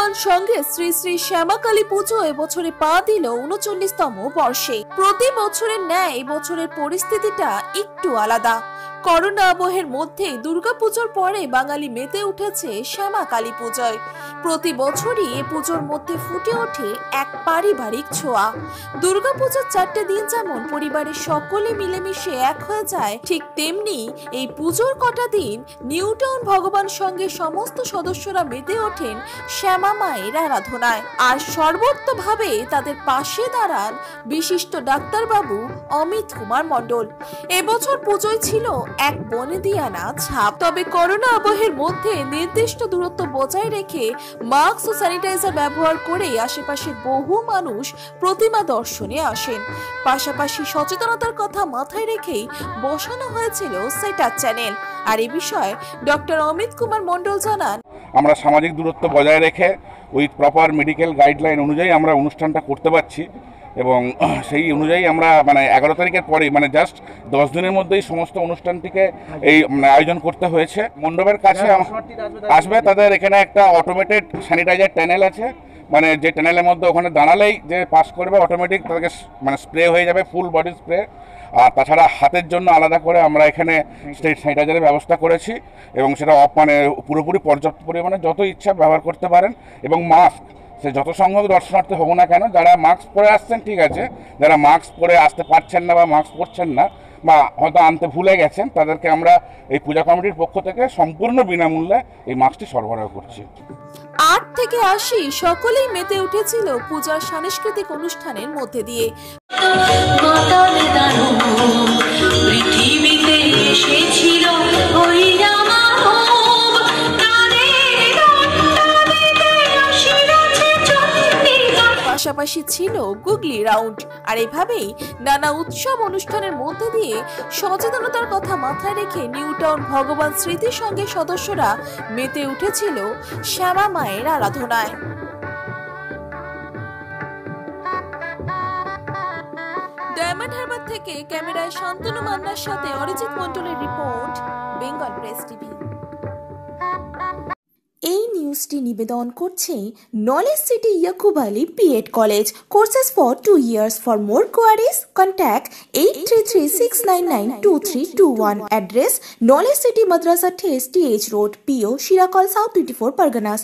ভগবান সঙ্গে শ্রী শ্রী শ্যামাকালী পুজো এবছরে পা দিল ৩৯তম বর্ষে। প্রতি বছরের ন্যায় এবছরের পরিস্থিতিটা একটু আলাদা। করোনা আবহের মধ্যে দুর্গাপুজোর পরে বাঙালি মেতে উঠেছে শ্যামাকালী পুজোয়। প্রতি বছরই এ পুজোর মধ্যে ফুটে ওঠে এক পারিবারিক ছোঁয়া। দুর্গাপুজোর 4টে দিন যেমন পরিবারের সকলে মিলেমিশে এক হয়ে যায়, ঠিক তেমনি এই পুজোর কটা দিন নিউ টাউন ভগবান সঙ্গে সমস্ত সদস্যরা মেতে ওঠেন শ্যামা মায়ের আরাধনায়। আর সর্বোত্তভাবে তাদের পাশে দাঁড়ান বিশিষ্ট ডাক্তারবাবু অমিত কুমার মণ্ডল। এবছর পুজোয় ছিল এক বনেদিয়ানা ছাপ। তবে করোনা আবহের মধ্যে নির্দিষ্ট দূরত্ব বজায় রেখে মাস্ক ও স্যানিটাইজার ব্যবহার করে আশেপাশের বহু মানুষ প্রতিমা দর্শনে আসেন। পাশাপাশি সচেতনতার কথা মাথায় রেখেই বসানো হয়েছিল সেটার চ্যানেল। আর এই বিষয়ে ডক্টর অমিত কুমার মণ্ডল জানান, আমরা সামাজিক দূরত্ব বজায় রেখে উইথ প্রপার মেডিকেল গাইডলাইন অনুযায়ী আমরা অনুষ্ঠানটা করতে পারছি এবং সেই অনুযায়ী আমরা 11 তারিখের পরে জাস্ট 10 দিনের মধ্যেই সমস্ত অনুষ্ঠানটিকে এই আয়োজন করতে হয়েছে। মণ্ডপের কাছে আসবে, তাদের এখানে একটা অটোমেটেড স্যানিটাইজার ট্যানেল আছে, যে ট্যানেলের মধ্যে ওখানে দাঁড়ালেই যে পাস করবে অটোমেটিক তাদেরকে স্প্রে হয়ে যাবে, ফুল বডি স্প্রে। আর তাছাড়া হাতের জন্য আলাদা করে আমরা এখানে স্যানিটাইজারের ব্যবস্থা করেছি এবং সেটা পুরোপুরি পর্যাপ্ত পরিমাণে যত ইচ্ছা ব্যবহার করতে পারেন। এবং মাস্ক, সে যত সংখ্যক দর্শনার্থী হবো না কেন, যারা মাস্ক পরে আসছেন ঠিক আছে, যারা মাস্ক পরে আসতে পারছেন না বা মাস্ক পরছেন না বা হয়তো আনতে ভুলে গেছেন, তাদেরকে আমরা এই পূজা কমিটির পক্ষ থেকে সম্পূর্ণ বিনামূল্যে এই মাস্কটি সরবরাহ করছি। 8 থেকে 80 সকলেই মেতে উঠেছিল পূজার সাংস্কৃতিক অনুষ্ঠানের মধ্যে দিয়ে। পাশাপাশি ছিল গুগলি রাউন্ড। আর এভাবেই নানা উৎসব অনুষ্ঠানের মধ্যে দিয়ে সচেতনতার কথা মাথায় রেখে নিউ টাউন ভগবান স্মৃতির সঙ্গে সদস্যরা মেতে উঠেছিল শ্যামা মায়ের আরাধনায়। ডায়মন্ড হারবার থেকে ক্যামেরায় শান্তনু মান্নার সাথে অরিজিৎ মন্ডলের রিপোর্ট, বেঙ্গল প্রেস টিভি। এই নিউজটি নিবেদন করছে knowledge city Yakub Ali B Ed college. Courses for 2 years. For more queries contact 8336992321. Address knowledge city মাদ্রাসা ঠেস TH road, PO Shirakol, south 24 Parganas.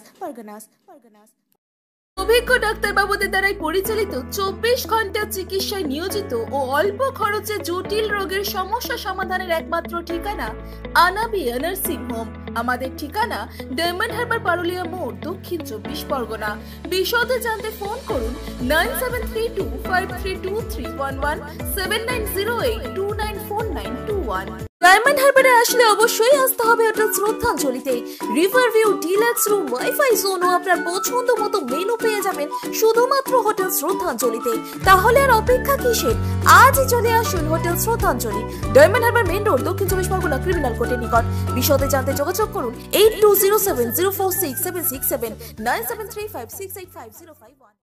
অভিজ্ঞ ডাক্তারবাবুদের দ্বারাই পরিচালিত 24 ঘন্টা চিকিৎসায় নিয়োজিত ও অল্প খরচে জটিল রোগের সমস্যা সমাধানের একমাত্র ঠিকানা আনাবিয়া নার্সিং হোম। আমাদের ঠিকানা ডায়মন্ড হারবার পারুলিয়া মোড়, দক্ষিণ 24 পরগনা। বিশদে জানতে ফোন করুন 9732532311, 7908294921। ডায়মন্ড হারবারে আসলে অবশ্যই আসতে হবে হোটেল শ্রদ্ধাঞ্জলিতে। River view, deluxe room, wifi zone ও আপনার পছন্দ মতো মেনু পেয়ে যাবেন শুধুমাত্র হোটেল শ্রদ্ধাঞ্জলিতে। তাহলে আর অপেক্ষা কিসের? আজই চলে আসুন হোটেল শ্রদ্ধাঞ্জলি, ডায়মন্ড হারবার মেইন রোড, দক্ষিণ 24 পরগনা, ক্রিমিনাল কোর্টের নিকট। বিশদে জানতে যোগাযোগ করুন 8207046767, 9735685051।